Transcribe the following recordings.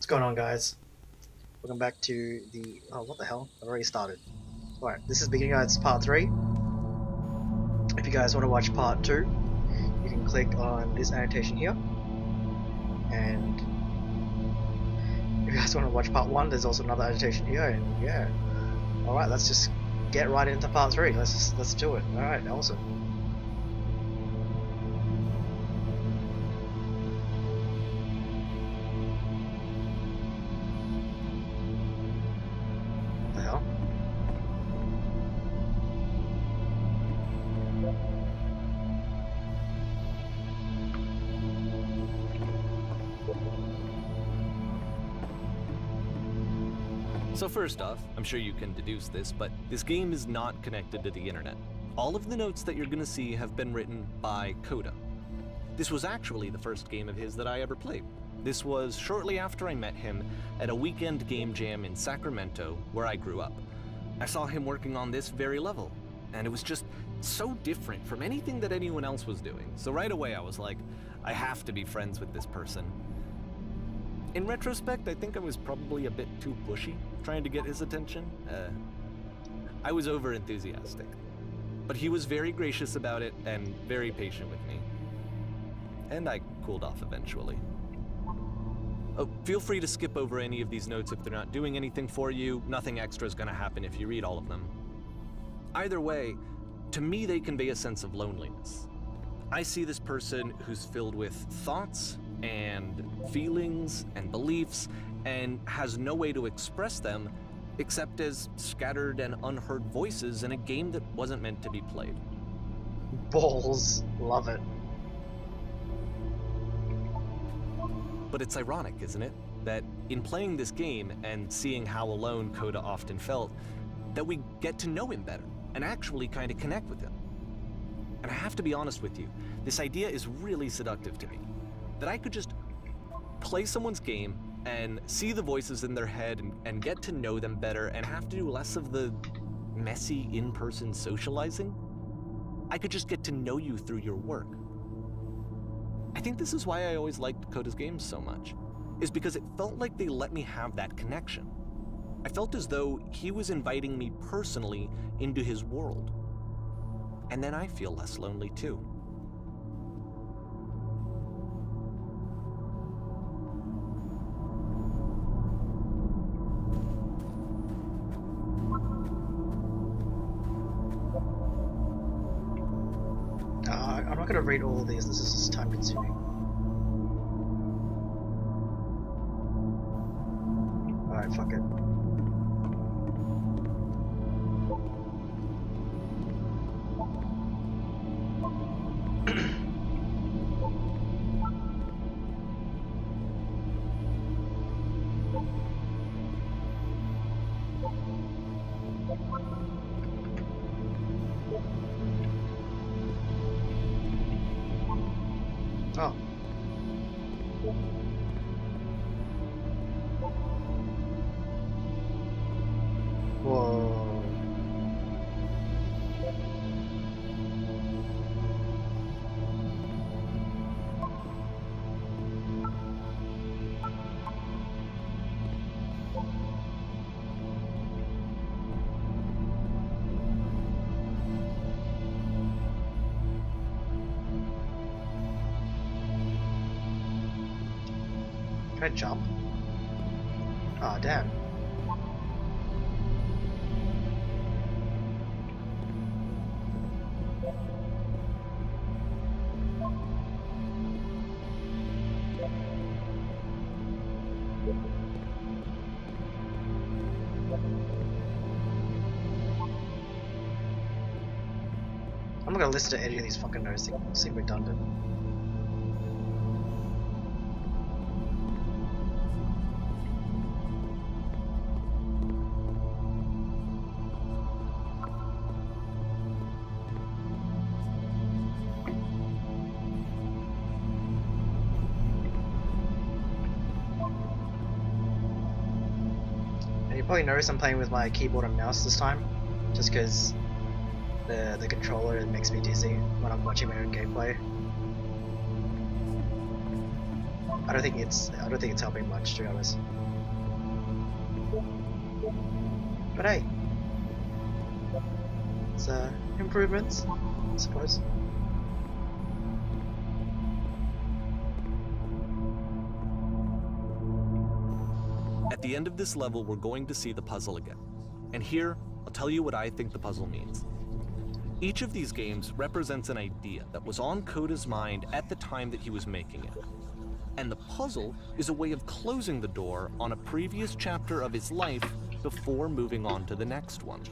What's going on, guys? Welcome back to the... Oh, what the hell? I've already started. Alright, this is Beginning Guides Part 3. If you guys want to watch Part 2, you can click on this annotation here. And if you guys want to watch Part 1, there's also another annotation here, and yeah. Alright, let's just get right into Part 3. Let's do it. Alright, awesome. So first off, I'm sure you can deduce this, but this game is not connected to the internet. All of the notes that you're gonna see have been written by Coda. This was actually the first game of his that I ever played. This was shortly after I met him at a weekend game jam in Sacramento, where I grew up. I saw him working on this very level, and it was just so different from anything that anyone else was doing. So right away I was like, I have to be friends with this person. In retrospect, I think I was probably a bit too pushy, trying to get his attention. I was over-enthusiastic. But he was very gracious about it and very patient with me. And I cooled off eventually. Oh, feel free to skip over any of these notes if they're not doing anything for you. Nothing extra is gonna happen if you read all of them. Either way, to me they convey a sense of loneliness. I see this person who's filled with thoughts and feelings and beliefs and has no way to express them except as scattered and unheard voices in a game that wasn't meant to be played. Balls. Love it. But it's ironic, isn't it? That in playing this game and seeing how alone Coda often felt, that we get to know him better and actually kind of connect with him. And I have to be honest with you, this idea is really seductive to me. That I could just play someone's game and see the voices in their head and get to know them better and have to do less of the messy in-person socializing. I could just get to know you through your work. I think this is why I always liked Coda's games so much, is because it felt like they let me have that connection. I felt as though he was inviting me personally into his world. And then I feel less lonely too. I'm not gonna read all of these, this is just time consuming. Alright, fuck it. Oh. Whoa. Can I jump? Oh, damn. I'm not gonna listen to any of these fucking notes, they seem redundant. You probably notice I'm playing with my keyboard and mouse this time, just because the controller makes me dizzy when I'm watching my own gameplay. I don't think it's helping much, to be honest. But hey, it's improvements, I suppose. At the end of this level, we're going to see the puzzle again. And here, I'll tell you what I think the puzzle means. Each of these games represents an idea that was on Coda's mind at the time that he was making it. And the puzzle is a way of closing the door on a previous chapter of his life before moving on to the next one.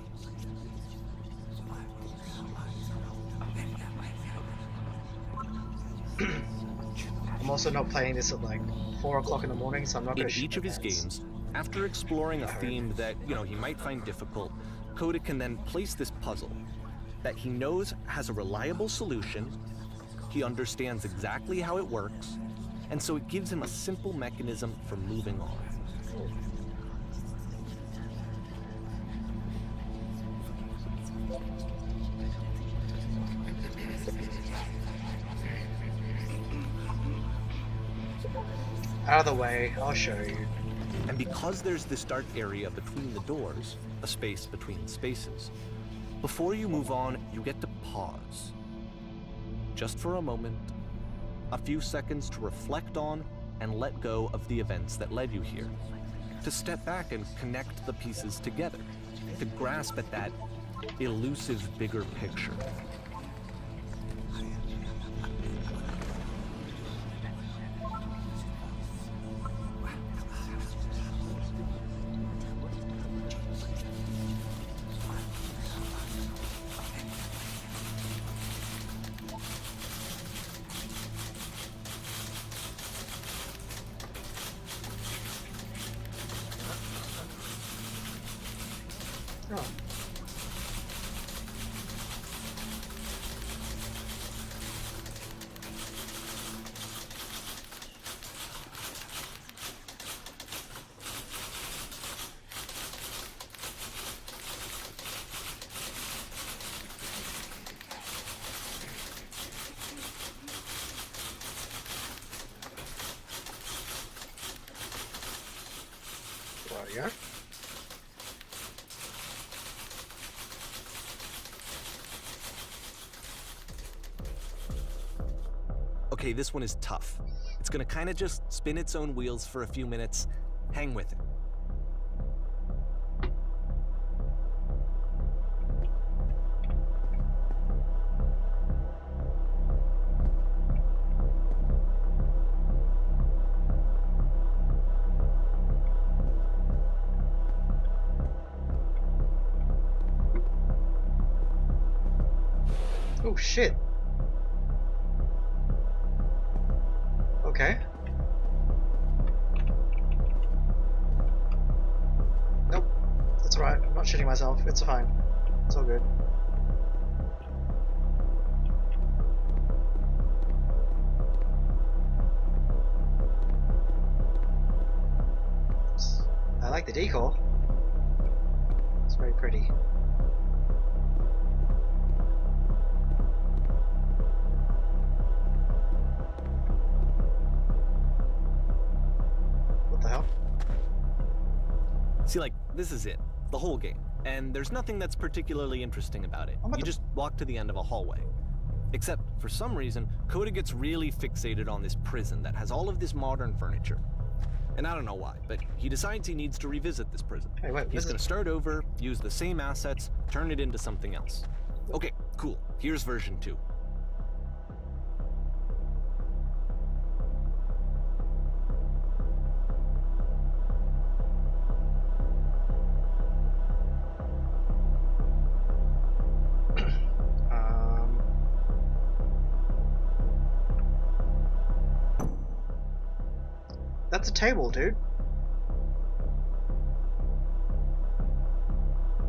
I'm also not playing this at like 4 o'clock in the morning, so I'm not going to. In each of his games, after exploring a theme that, he might find difficult, Coda can then place this puzzle that he knows has a reliable solution, he understands exactly how it works, and so it gives him a simple mechanism for moving on. Out of the way, I'll show you. And because there's this dark area between the doors, a space between spaces, before you move on, you get to pause. Just for a moment, a few seconds to reflect on and let go of the events that led you here. To step back and connect the pieces together. To grasp at that elusive bigger picture. Oh. There we go. Okay, this one is tough. It's gonna kind of just spin its own wheels for a few minutes. Hang with it. Oh shit. Okay. Nope. That's alright. I'm not shitting myself. It's fine. It's all good. I like the decor. It's very pretty. See, like, this is it. The whole game. And there's nothing that's particularly interesting about it. You just walk to the end of a hallway. Except, for some reason, Coda gets really fixated on this prison that has all of this modern furniture. And I don't know why, but he decides he needs to revisit this prison. Hey, wait, He's gonna start over, use the same assets, turn it into something else. Okay, cool. Here's version 2. That's a table, dude.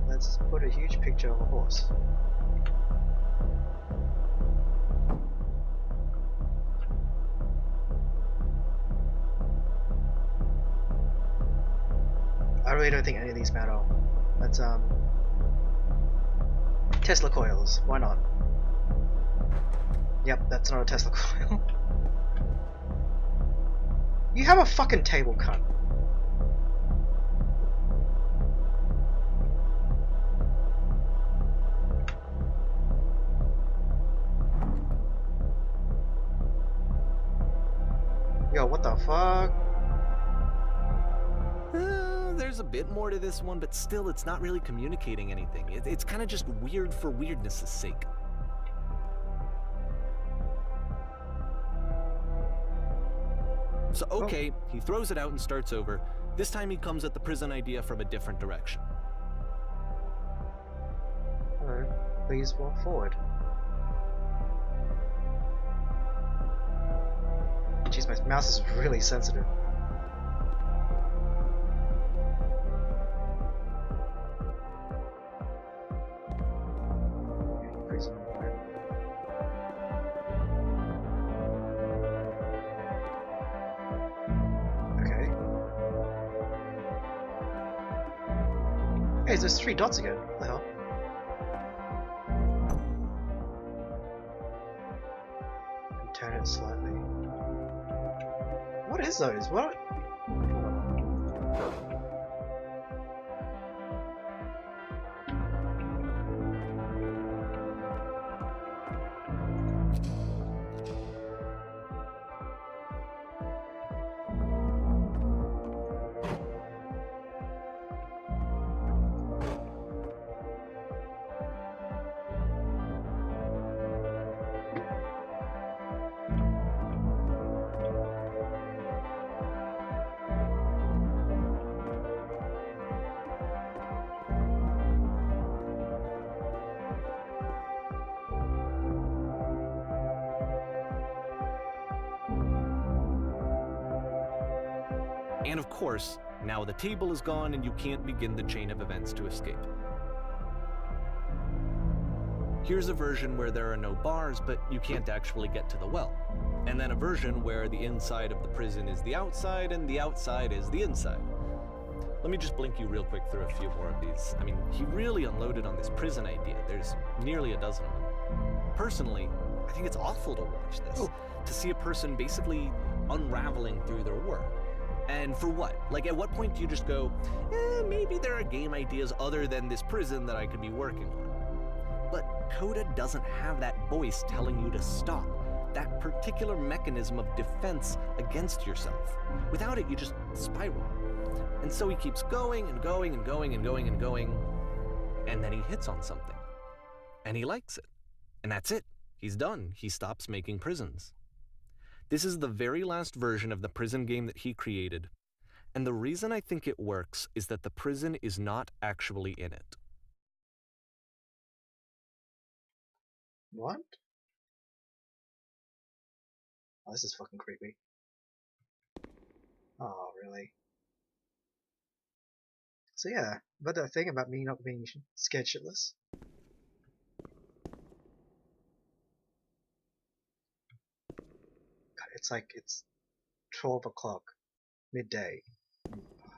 Let's put a huge picture of a horse. I really don't think any of these matter. Let's Tesla coils. Why not? Yep, that's not a Tesla coil. You have a fucking table, cunt. Yo, what the fuck? There's a bit more to this one, but still, it's not really communicating anything. It's kind of just weird for weirdness' sake. So, okay, he throws it out and starts over. This time he comes at the prison idea from a different direction. Hello, please walk forward. Jeez, my mouse is really sensitive. Hey, there's 3 dots again. What the hell? And turn it slightly. What is those? What? And of course, now the table is gone and you can't begin the chain of events to escape. Here's a version where there are no bars, but you can't actually get to the well. And then a version where the inside of the prison is the outside and the outside is the inside. Let me just blink you real quick through a few more of these. I mean, he really unloaded on this prison idea. There's nearly a dozen of them. Personally, I think it's awful to watch this. To see a person basically unraveling through their work. And for what? Like, at what point do you just go, maybe there are game ideas other than this prison that I could be working on? But Coda doesn't have that voice telling you to stop. That particular mechanism of defense against yourself. Without it, you just spiral. And so he keeps going and going and going and going and going. And then he hits on something. And he likes it. And that's it. He's done. He stops making prisons. This is the very last version of the prison game that he created, and the reason I think it works is that the prison is not actually in it. What? Oh, this is fucking creepy. Oh, really? So yeah, but the thing about me not being scared shitless. It's 12 o'clock, midday.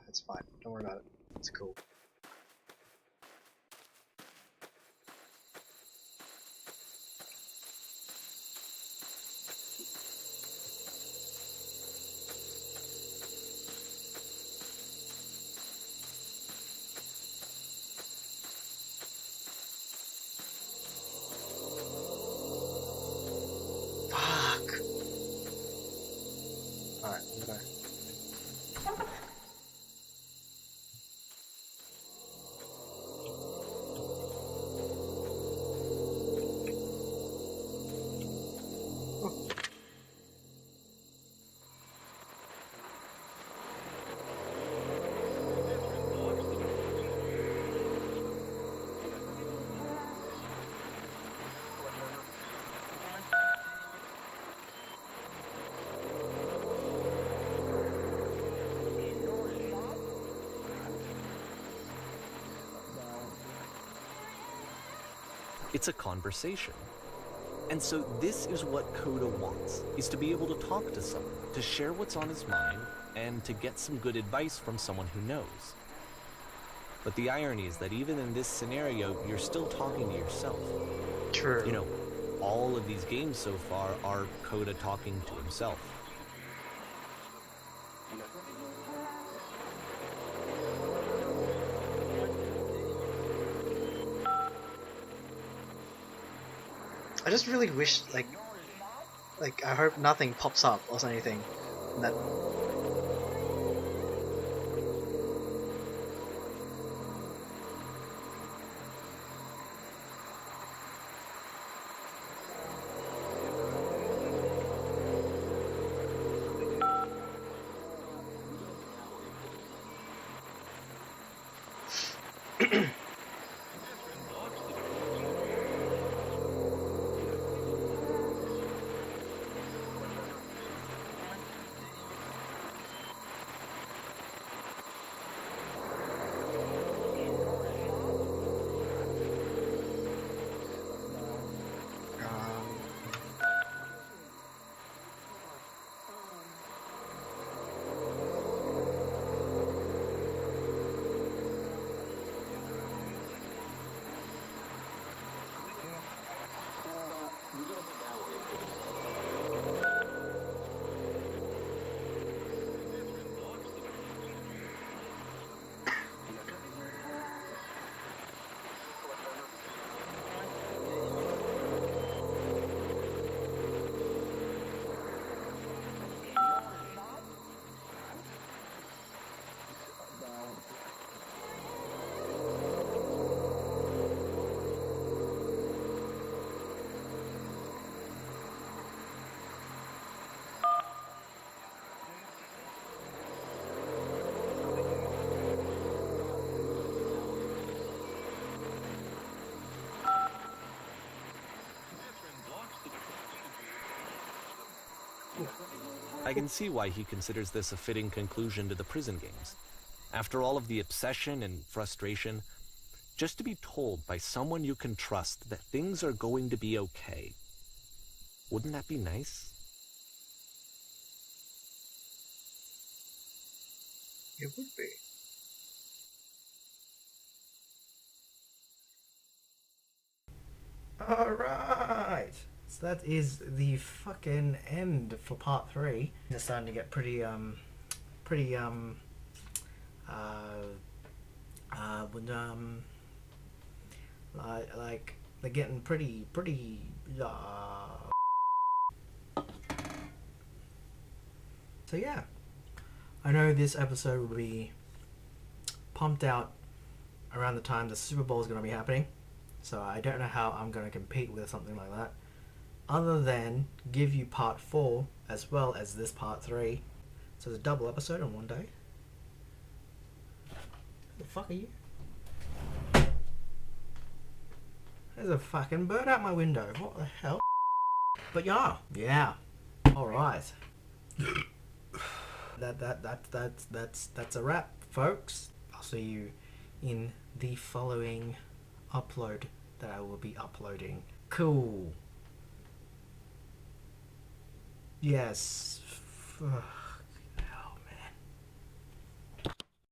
It's fine. Don't worry about it. It's cool. Alright, I'm gonna... It's a conversation. And so this is what Coda wants, is to be able to talk to someone, to share what's on his mind, and to get some good advice from someone who knows. But the irony is that even in this scenario, you're still talking to yourself. True. You know, all of these games so far are Coda talking to himself. I just really wish, like I hope nothing pops up or anything. And that. I can see why he considers this a fitting conclusion to the prison games. After all of the obsession and frustration, just to be told by someone you can trust that things are going to be okay. Wouldn't that be nice? It would be. Alright, so that is the fucking end for part 3. It's starting to get pretty like they're getting pretty so yeah, I know this episode will be pumped out around the time the Super Bowl is going to be happening. So I don't know how I'm going to compete with something like that, other than give you part 4 as well as this part 3. So it's a double episode in one day. Who the fuck are you? There's a fucking bird out my window. What the hell? But yeah. All right. That's a wrap, folks. I'll see you in the following upload that I will be uploading. Cool. Yes.